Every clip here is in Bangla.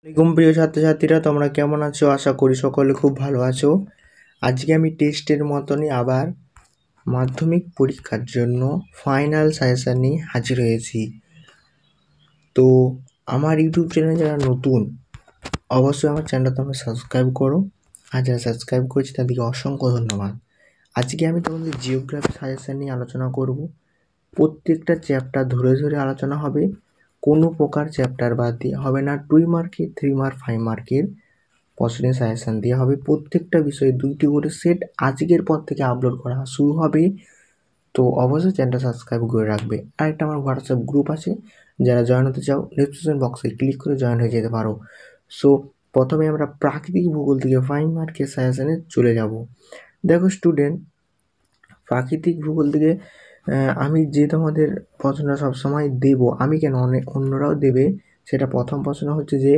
আসসালামাইকুম প্রিয় ছাত্রছাত্রীরা, তোমরা কেমন আছো? আশা করি সকলে খুব ভালো আছো। আজকে আমি টেস্টের মতনই আবার মাধ্যমিক পরীক্ষার জন্য ফাইনাল সাজেশন নিয়ে হাজির হয়েছি। তো আমার ইউটিউব চ্যানেলে যারা নতুন, অবশ্যই আমার চ্যানেলটা তোমরা সাবস্ক্রাইব করো, আর যারা সাবস্ক্রাইব করেছি তাদেরকে অসংখ্য ধন্যবাদ। আজকে আমি তোমাদের জিওগ্রাফি সাজেশন নিয়ে আলোচনা করব। প্রত্যেকটা চ্যাপ্টার ধরে ধরে আলোচনা হবে, কোনো প্রকার চ্যাপ্টার বাদ দিয়ে হবে না। 2 মার্কের, 3 মার্ক, 5 মার্কের প্রশ্নের সাজেশন দেওয়া হবে। প্রত্যেকটা বিষয়ে 2টি করে সেট আজকের পর থেকে আপলোড করা শুরু হবে। তো অবশ্যই চ্যানেলটা সাবস্ক্রাইব করে রাখবে। আর একটা আমার হোয়াটসঅ্যাপ গ্রুপ আছে, যারা জয়েন হতে চাও ডিসক্রিপশন বক্সে ক্লিক করে জয়েন হয়ে যেতে পারো। সো প্রথমে আমরা প্রাকৃতিক ভূগোল থেকে 5 মার্কের সাজেশনে চলে যাব। দেখো স্টুডেন্ট, প্রাকৃতিক ভূগোল থেকে আমি যে তোমাদের প্রশ্নটা সবসময় দেব, আমি কেন, অন্যরাও দেবে, সেটা প্রথম প্রশ্ন হচ্ছে যে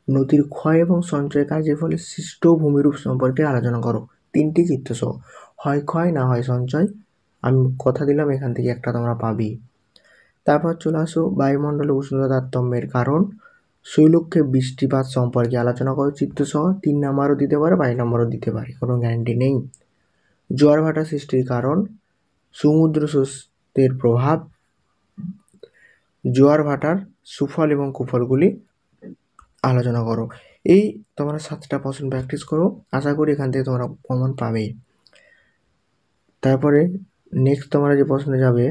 নদীর ক্ষয় এবং সঞ্চয় কাজের ফলে সৃষ্ট ভূমিরূপ সম্পর্কে আলোচনা করো। 3টি চিত্র সহ, হয় ক্ষয় না হয় সঞ্চয়। আমি কথা দিলাম এখান থেকে একটা তোমরা পাবি। তারপর চলে আসো বায়ুমণ্ডলে উষ্ণতা তারতম্যের কারণ, শৈলক্ষে বৃষ্টিপাত সম্পর্কে আলোচনা করো চিত্র সহ। 3 নাম্বারও দিতে পারে, 22 নাম্বারও দিতে পারে, কোনো গ্যারান্টি নেই। জোয়ার ভাটা সৃষ্টির কারণ, সমুদ্র স্রোতের প্রভাব, জোয়ার ভাটার সুফল এবং কুফলগুলি আলোচনা করো। এই তোমরা 7টা প্রশ্ন প্র্যাকটিস করো, আশা করি এখান থেকে তোমরা কমন পাবে। তারপরে নেক্সট তোমরা যে প্রশ্ন যাবে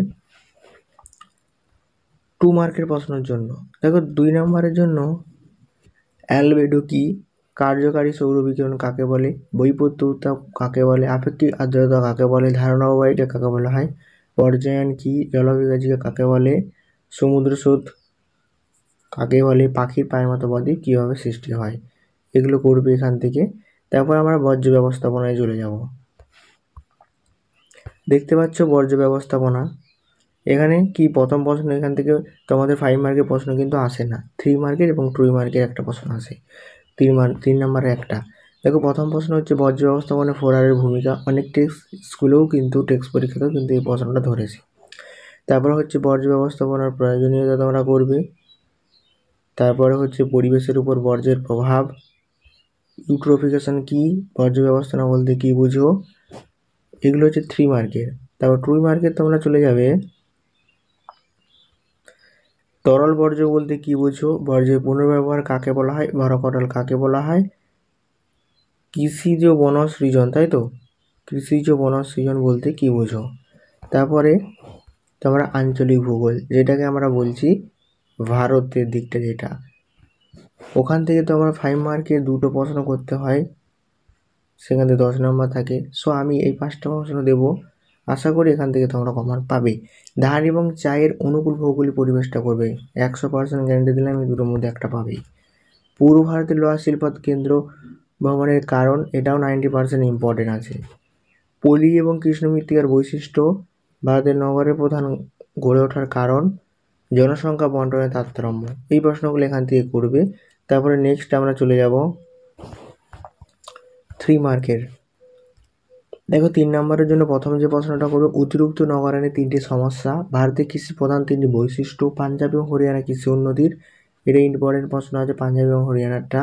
2 মার্কের প্রশ্নের জন্য। দেখো 2 নম্বরের জন্য অ্যালবেডো কি, কার্যকারী সৌর বিকিরণ কাকে বলে, বৈপত্য উত্তাপ কাকে বলে, আপেক্ষিক আর্দ্রতা কাকে বলে, ধারণা অববাহিকা কাকে বলা হয়, পর্যায়ন কি, জলবিভাজিকা কাকে বলে, সমুদ্র স্রোত কাকে বলে, পাখির পায়ের মতো বদ্বীপ কীভাবে সৃষ্টি হয়, এগুলো করবে এখান থেকে। তারপর আমরা বর্জ্য ব্যবস্থাপনায় চলে যাব। দেখতে পাচ্ছ বর্জ্য ব্যবস্থাপনা, এখানে কি প্রথম প্রশ্ন এখান থেকে তোমাদের 5 মার্কের প্রশ্ন কিন্তু আসে না, 3 মার্কের এবং 2 মার্কের একটা প্রশ্ন আসে, 3 নম্বরে একটা। দেখো প্রথম প্রশ্ন হচ্ছে বর্জ্য ব্যবস্থাপনায় ফোরারের ভূমিকা। অনেক টেক্সট স্কুলেও কিন্তু টেক্সট পরীক্ষাতেও কিন্তু এই প্রশ্নটা ধরেছে। তারপরে হচ্ছে বর্জ্য ব্যবস্থাপনার প্রয়োজনীয়তা তোমরা করবে। তারপরে হচ্ছে পরিবেশের উপর বর্জ্যের প্রভাব, ইউট্রোফিকেশন কি, বর্জ্য ব্যবস্থাপনা বলতে কি বুঝো, এগুলো হচ্ছে 3 মার্কের। তারপর 2 মার্কের তোমরা চলে যাবে, তরল বর্জ্য বলতে কি বুঝো, বর্জ্যের পুনর্ব্যবহার কাকে বলা হয়, ভরকটল কাকে বলা হয়, কৃষিজ বনসৃজন, তাই তো, কৃষিজ বনসৃজন বলতে কি বুঝো। তারপরে তোমরা আঞ্চলিক ভূগোল, যেটাকে আমরা বলছি ভারতের দিকটা, যেটা ওখান থেকে তোমরা 5 মার্কের 2টো প্রশ্ন করতে হয়, সেখান থেকে 10 নম্বর থাকে। সো আমি এই 5টা প্রশ্ন দেবো, আশা করি এখান থেকে তোমরা কমন পাবে। ধান এবং চায়ের অনুকূল ভৌগোলিক পরিবেশটা করবে, 100% গ্যারান্টি দিলে আমি 2টোর মধ্যে একটা পাবেই। পূর্ব ভারতের লোহা শিল্পাত কেন্দ্র ভ্রমণের কারণ, এটাও 90% ইম্পর্টেন্ট আছে। পলি এবং কৃষ্ণ মৃত্তিকার বৈশিষ্ট্য, ভারতের নগরের প্রধান গড়ে ওঠার কারণ, জনসংখ্যা বন্টনের তারতম্য, এই প্রশ্নগুলো এখান থেকে করবে। তারপরে নেক্সট আমরা চলে যাব 3 মার্কের। দেখো 3 নম্বরের জন্য প্রথম যে প্রশ্নটা করবে, অতিরিক্ত নগরায়নের 3টি সমস্যা, ভারতের কৃষি প্রধান 3টি বৈশিষ্ট্য, পাঞ্জাব এবং হরিয়ানা কৃষি উন্নতির, এটা ইম্পর্টেন্ট প্রশ্ন আছে পাঞ্জাব এবং হরিয়ানাটা।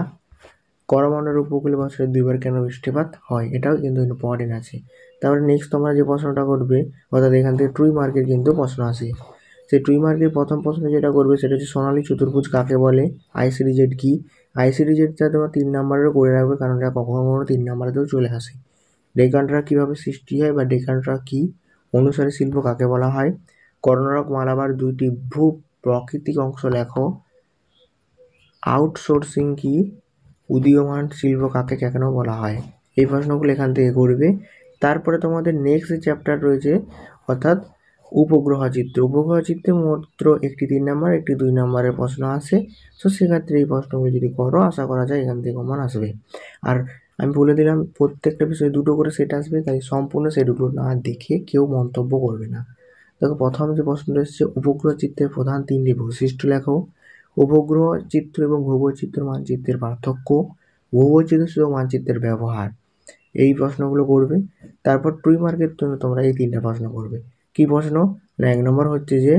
করমণ্ডল উপকূলে বছরে 2বার কেন বৃষ্টিপাত হয়, এটাও কিন্তু ইম্পর্টেন্ট আছে। তারপরে নেক্সট তোমরা যে প্রশ্নটা করবে, অর্থাৎ এখান থেকে 2 মার্কের কিন্তু প্রশ্ন আসে। সেই 2 মার্কের প্রথম প্রশ্ন যেটা করবে সেটা হচ্ছে সোনালী চতুর্ভুজ কাকে বলে, আইসিডিজেড কি। আইসিডিজেডটা তোমরা 3 নম্বরেরও করে রাখবে, কারণ এটা কখনো কখনো 3 নম্বরেতেও চলে আসে। ডেকানট্রা কীভাবে সৃষ্টি হয় বা ডেকানট্রা কি, অনুসারী শিল্প কাকে বলা হয়, কর্ণাটক মালাবার 2টি ভূ প্রাকৃতিক অংশ লেখো, আউটসোর্সিং কি, উদীয়মান শিল্প কাকে কেন বলা হয়, এই প্রশ্নগুলো এখান থেকে করবে। তারপরে তোমাদের নেক্সট যে চ্যাপ্টার রয়েছে, অর্থাৎ উপগ্রহ চিত্র। উপগ্রহ চিত্রে মাত্র একটি 3 নম্বর, একটি 2 নম্বরের প্রশ্ন আসে। তো সেক্ষেত্রে এই প্রশ্নগুলো যদি করো, আশা করা যায় এখান থেকে কমন আসবে। আর আমি বলে দিলাম প্রত্যেকটা বিষয়ে 2টো করে সেট আসবে, তাই সম্পূর্ণ সেটগুলো না দেখে কেউ মন্তব্য করবে না। দেখো প্রথম যে প্রশ্নটা এসেছে, উপগ্রহ চিত্রের প্রধান 3টি বৈশিষ্ট্য লেখো, উপগ্রহ চিত্র এবং ভূবৈচিত্র মানচিত্রের পার্থক্য, ভূবৈচিত্র সূচক মানচিত্রের ব্যবহার, এই প্রশ্নগুলো করবে। তারপর 2 মার্কের জন্য তোমরা এই 3টা প্রশ্ন করবে। কি প্রশ্ন না, 1 নম্বর হচ্ছে যে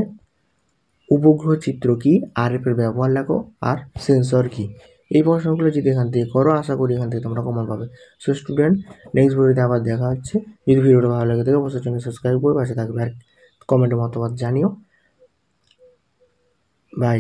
উপগ্রহ চিত্র কি, আরএফ এর ব্যবহার লেখো, আর সেন্সর কি, এই প্রশ্নগুলো যদি এখান থেকে করো, আশা করি এখান থেকে তোমরা কমন পাবে। সো স্টুডেন্ট, নেক্সট ভিডিওতে আবার দেখা হচ্ছে। যদি ভিডিওটা ভালো লাগে থাকে অবশ্যই চ্যানেল সাবস্ক্রাইব করে পাশে থাকবে আর কমেন্টে মতামত জানিও। বাই।